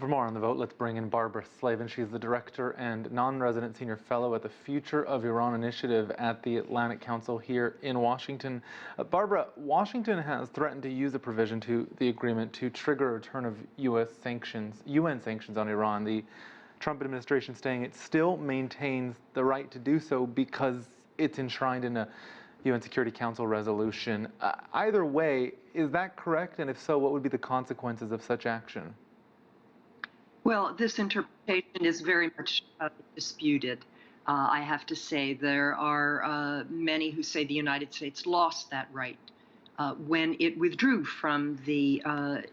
For more on the vote, let's bring in Barbara Slavin. She's the Director and Non-Resident Senior Fellow at the Future of Iran Initiative at the Atlantic Council here in Washington. Barbara, Washington has threatened to use a provision to the agreement to trigger a return of UN sanctions on Iran. The Trump administration saying it still maintains the right to do so because it's enshrined in a UN Security Council resolution. Either way, is that correct? And if so, what would be the consequences of such action? Well, this interpretation is very much disputed. I have to say there are many who say the United States lost that right when it withdrew from the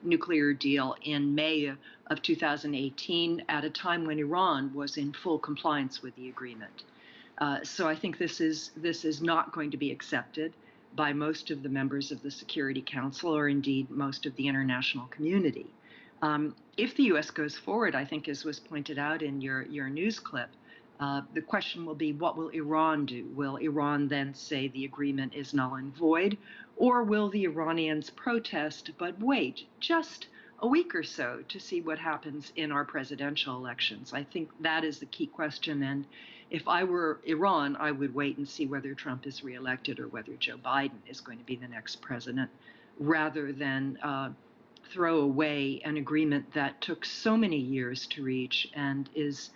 nuclear deal in May of 2018 at a time when Iran was in full compliance with the agreement. So I think this is not going to be accepted by most of the members of the Security Council or indeed most of the international community. If the U.S. goes forward, I think, as was pointed out in your news clip, the question will be, what will Iran do? Will Iran then say the agreement is null and void, or will the Iranians protest but wait just a week or so to see what happens in our presidential elections? I think that is the key question, and if I were Iran, I would wait and see whether Trump is reelected or whether Joe Biden is going to be the next president, rather than throw away an agreement that took so many years to reach and is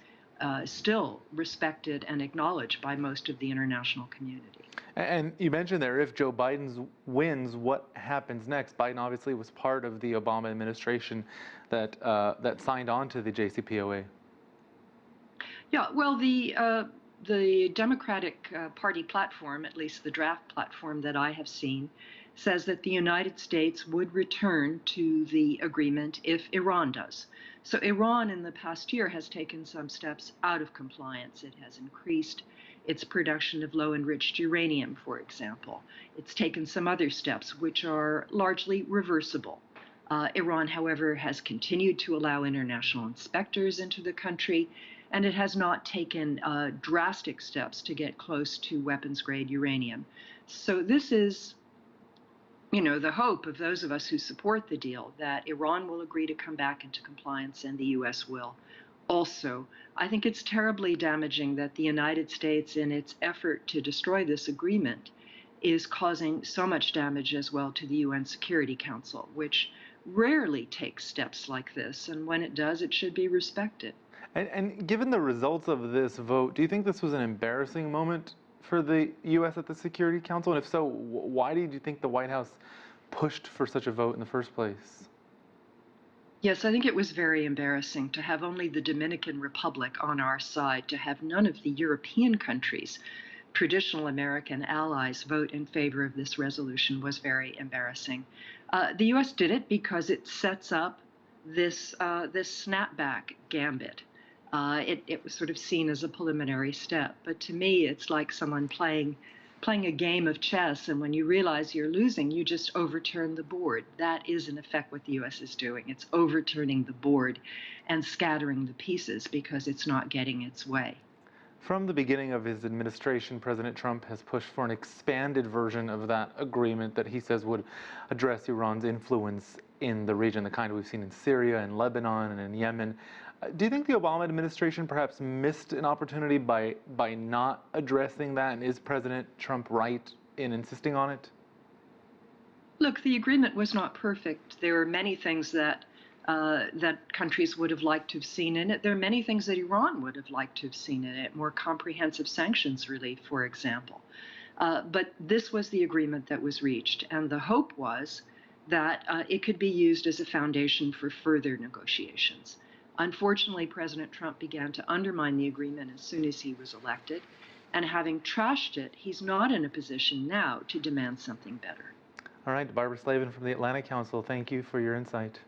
still respected and acknowledged by most of the international community. And you mentioned there, if Joe Biden wins, what happens next? Biden obviously was part of the Obama administration that signed on to the JCPOA. Yeah, well, the Democratic Party platform, at least the draft platform that I have seen, says that the United States would return to the agreement if Iran does. So Iran in the past year has taken some steps out of compliance. It has increased its production of low-enriched uranium, for example. It's taken some other steps which are largely reversible. Iran, however, has continued to allow international inspectors into the country, and it has not taken drastic steps to get close to weapons-grade uranium. So this is, the hope of those of us who support the deal, that Iran will agree to come back into compliance and the U.S. will also. I think it's terribly damaging that the United States, in its effort to destroy this agreement, is causing so much damage as well to the UN Security Council, which rarely takes steps like this, and when it does, it should be respected. And given the results of this vote, do you think this was an embarrassing moment for the U.S. at the Security Council? And if so, why did you think the White House pushed for such a vote in the first place? Yes, I think it was very embarrassing to have only the Dominican Republic on our side, to have none of the European countries, traditional American allies, vote in favor of this resolution was very embarrassing. The U.S. did it because it sets up this snapback gambit. It was sort of seen as a preliminary step, but to me, it's like someone playing a game of chess, and when you realize you're losing, you just overturn the board. That is, in effect, what the U.S. is doing. It's overturning the board and scattering the pieces because it's not getting its way. From the beginning of his administration, President Trump has pushed for an expanded version of that agreement that he says would address Iran's influence in the region, the kind we've seen in Syria and Lebanon and in Yemen. Do you think the Obama administration perhaps missed an opportunity by not addressing that, and is President Trump right in insisting on it? Look, the agreement was not perfect. There are many things that countries would have liked to have seen in it. There are many things that Iran would have liked to have seen in it, more comprehensive sanctions relief, for example. But this was the agreement that was reached, and the hope was that it could be used as a foundation for further negotiations. Unfortunately, President Trump began to undermine the agreement as soon as he was elected, and having trashed it, he's not in a position now to demand something better. All right, Barbara Slavin from the Atlantic Council, thank you for your insight.